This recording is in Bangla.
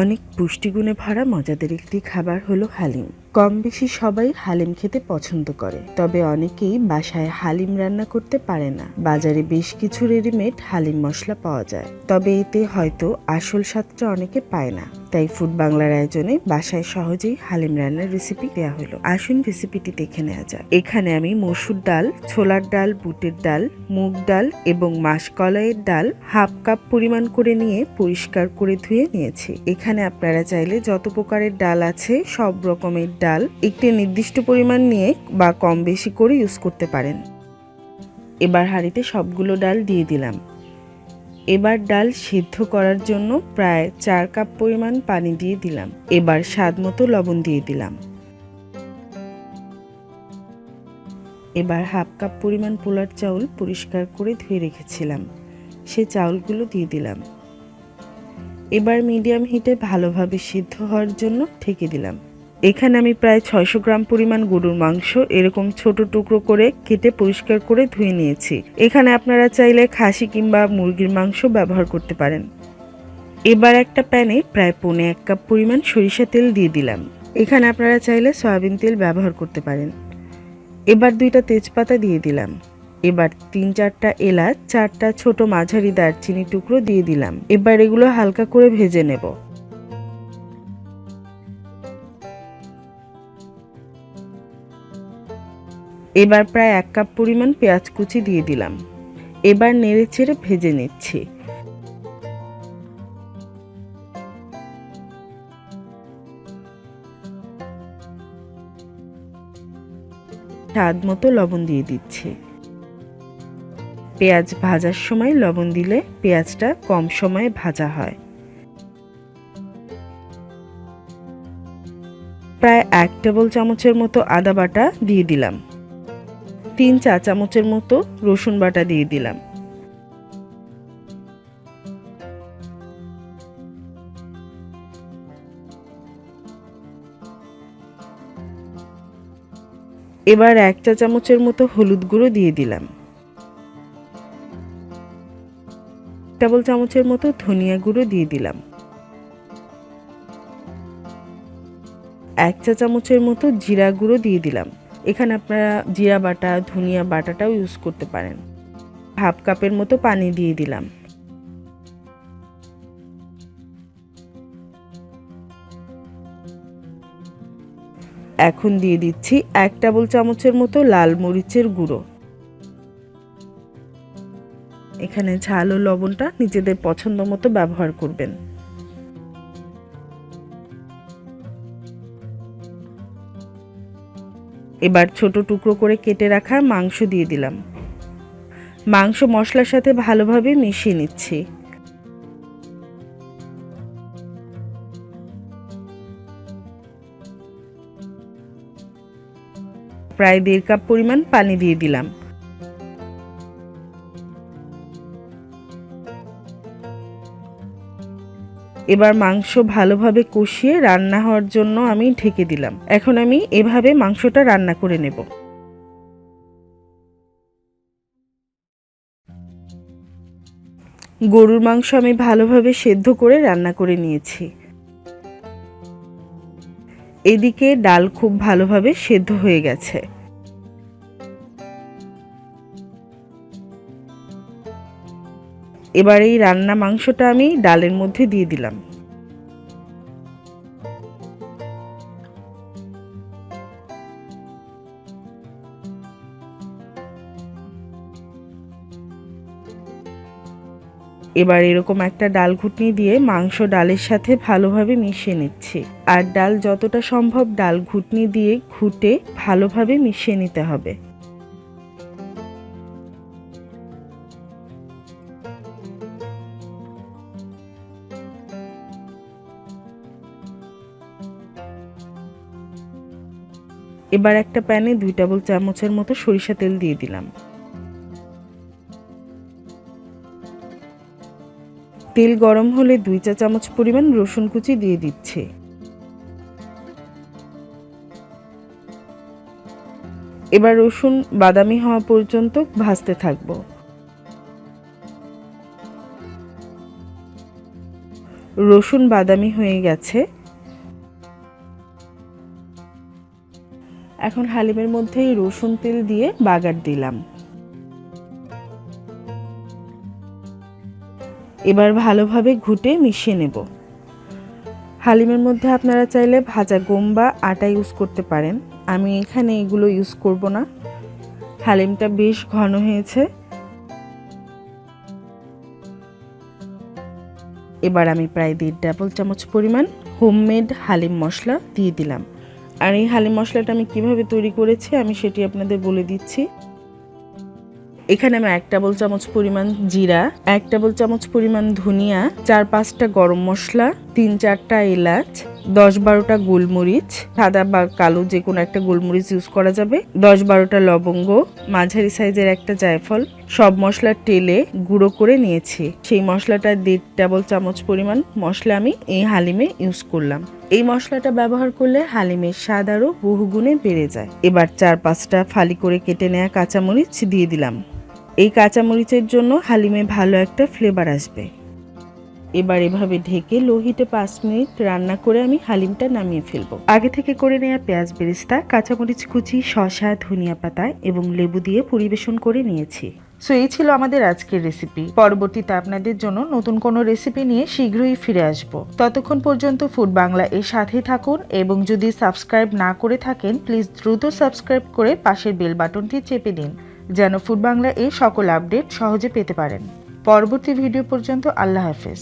অনেক পুষ্টিগুণে ভরা মজাদার একটি খাবার হলো হালিম। কম বেশি সবাই হালিম খেতে পছন্দ করে, তবে অনেকেই বাসায় হালিম রান্না করতে পারে না। বাজারে বেশ কিছু রেডিমেড হালিম মশলা পাওয়া যায়, তবে এতে হয়তো আসল স্বাদটা অনেকে পায় না। তাই ফুড বাংলার আয়োজনে বাসায় সহজেই হালিম রান্নার রেসিপি দেওয়া হলো। আসুন রেসিপিটি দেখে নেওয়া যাক। এখানে আমি মসুর ডাল, ছোলার ডাল, বুটের ডাল, মুগ ডাল এবং মাসকলাইয়ের ডাল হাফ কাপ পরিমাণ করে নিয়ে পরিষ্কার করে ধুয়ে নিয়েছি। এখানে আপনারা চাইলে যত প্রকারের ডাল আছে সব রকমের ডাল একটি নির্দিষ্ট পরিমাণ নিয়ে বা কম বেশি করে ইউজ করতে পারেন। এবার হাঁড়িতে সবগুলো ডাল দিয়ে দিলাম। এবার ডাল সিদ্ধ করার জন্য প্রায় 4 কাপ পরিমাণ পানি দিয়ে দিলাম। এবার স্বাদ মতো লবণ দিয়ে দিলাম। এবার হাফ কাপ পরিমাণ পোলার চাউল পরিষ্কার করে ধুয়ে রেখেছিলাম, সে চাউলগুলো দিয়ে দিলাম। এবার মিডিয়াম হিটে ভালোভাবে সিদ্ধ হওয়ার জন্য ঢেকে দিলাম। এখানে আমি প্রায় 600 গ্রাম পরিমাণ গরুর মাংস এরকম ছোট টুকরো করে কেটে পরিষ্কার করে ধুয়ে নিয়েছি। এখানে আপনারা চাইলে খাসি কিংবা মুরগির মাংস ব্যবহার করতে পারেন। এবার একটা প্যানে প্রায় 1.5 কাপ পরিমাণ সরিষা তেল দিয়ে দিলাম। এখানে আপনারা চাইলে সয়াবিন তেল ব্যবহার করতে পারেন। এবার 2টা তেজপাতা দিয়ে দিলাম। এবার 3-4টা এলাচ, 4টা ছোট মাঝারি দারচিনি টুকরো দিয়ে দিলাম। এবার এগুলো হালকা করে ভেজে নেব। এবার প্রায় 1 কাপ পরিমাণ পেঁয়াজ কুচি দিয়ে দিলাম। এবার নেড়ে চেড়ে ভেজে নিচ্ছি। স্বাদ মতো লবণ দিয়ে দিচ্ছি। পেঁয়াজ ভাজার সময় লবণ দিলে পেঁয়াজটা কম সময়ে ভাজা হয়। প্রায় 1 টেবিল চামচের মতো আদা বাটা দিয়ে দিলাম। 3 চা চামচের মতো রসুন বাটা দিয়ে দিলাম। এবার 1 চা চামচের মতো হলুদ গুঁড়ো দিয়ে দিলাম। 1 টেবিল চামচের মতো ধনিয়া গুঁড়ো দিয়ে দিলাম। 1 চা চামচের মতো জিরা গুঁড়ো দিয়ে দিলাম। এখানে আপনারা জিরা বাটা, ধনিয়া বাটাটাও ইউজ করতে পারেন। হাফ কাপের মতো পানি দিয়ে দিলাম। এখন দিয়ে দিচ্ছি 1 টেবিল চামচের মতো লাল মরিচের গুঁড়ো। এখানে ঝাল ও লবণটা নিজেদের পছন্দ মতো ব্যবহার করবেন। এবার ছোট টুকরো করে কেটে রাখা মাংস দিয়ে দিলাম। মাংস মশলার সাথে ভালোভাবে মিশিয়ে নিচ্ছি। প্রায় 1.5 কাপ পরিমাণ পানি দিয়ে দিলাম। এবার মাংস ভালোভাবে কষিয়ে রান্না হওয়ার জন্য আমি ঢেকে দিলাম। এখন আমি এভাবে মাংসটা রান্না করে নেব। গরুর মাংস আমি ভালোভাবে সেদ্ধ করে রান্না করে নিয়েছি। এদিকে ডাল খুব ভালোভাবে সেদ্ধ হয়ে গেছে। এবার এই রান্না মাংসটা আমি ডালের মধ্যে দিয়ে দিলাম। এবার এরকম একটা ডাল ঘুটনি দিয়ে মাংস ডালের সাথে ভালোভাবে মিশিয়ে নিচ্ছি। আর ডাল যতটা সম্ভব ডাল ঘুটনি দিয়ে ঘুটে ভালোভাবে মিশিয়ে নিতে হবে। এবার একটা প্যানে 2 টেবিল চামচের মতো সরিষা তেল দিয়ে দিলাম। তেল গরম হলে 2 চা চামচ পরিমাণ রসুন কুচি দিয়ে দিচ্ছি। এবার রসুন বাদামি হওয়া পর্যন্ত ভাজতে থাকবো। রসুন বাদামি হয়ে গেছে। এখন হালিমের মধ্যে রসুন তেল দিয়ে বাগার দিলাম। এবার ভালোভাবে ঘুটে মিশিয়ে নেব। হালিমের মধ্যে আপনারা চাইলে ভাজা গম বা আটা ইউজ করতে পারেন, আমি এখানে এগুলো ইউজ করব না। হালিমটা বেশ ঘন হয়েছে। এবার আমি প্রায় 1.5 টেবিল চামচ পরিমাণ হোমমেড হালিম মশলা দিয়ে দিলাম। আর এই হালিম মশলাটা আমি কিভাবে তৈরি করেছি আমি সেটি আপনাদের বলে দিচ্ছি। এখানে আমি 1 টেবিল চামচ পরিমাণ জিরা, 1 টেবিল চামচ পরিমাণ ধনিয়া, 4-5টা গরম মশলা, 3-4টা এলাচ, 10-12টা গোলমরিচ, সাদা বা কালো যে কোনো একটা গোলমরিচ ইউজ করা যাবে, 10-12টা লবঙ্গ, মাঝারি সাইজের একটা জায়ফল, সব মশলা টেলে গুঁড়ো করে নিয়েছি। সেই মশলাটা 1.5 টেবিল চামচ পরিমাণ মশলা আমি এই হালিমে ইউজ করলাম। এই মশলাটা ব্যবহার করলে হালিমের স্বাদ আরও বহুগুণে বেড়ে যায়। এবার 4-5টা ফালি করে কেটে নেওয়া কাঁচামরিচ দিয়ে দিলাম। এই কাঁচামরিচের জন্য হালিমে ভালো একটা ফ্লেভার আসবে। এবার এভাবে ঢেকে লো হিটে 5 মিনিট রান্না করে আমি হালিমটা নামিয়ে ফেলবো। আগে থেকে করে নেওয়া পেঁয়াজ বেরেস্তা, কাঁচামরিচ কুচি, শসা, ধনিয়া পাতা এবং লেবু দিয়ে পরিবেশন করে নিয়েছি। সো এই ছিল আমাদের আজকের রেসিপি। পরবর্তীতে আপনাদের জন্য নতুন কোনো রেসিপি নিয়ে শীঘ্রই ফিরে আসব। ততক্ষণ পর্যন্ত ফুড বাংলা এর সাথেই থাকুন এবং যদি সাবস্ক্রাইব না করে থাকেন প্লিজ দ্রুত সাবস্ক্রাইব করে পাশের বেল বাটনটি চেপে দিন, যেন ফুড বাংলা এর সকল আপডেট সহজে পেতে পারেন। পরবর্তী ভিডিও পর্যন্ত আল্লাহ হাফেজ।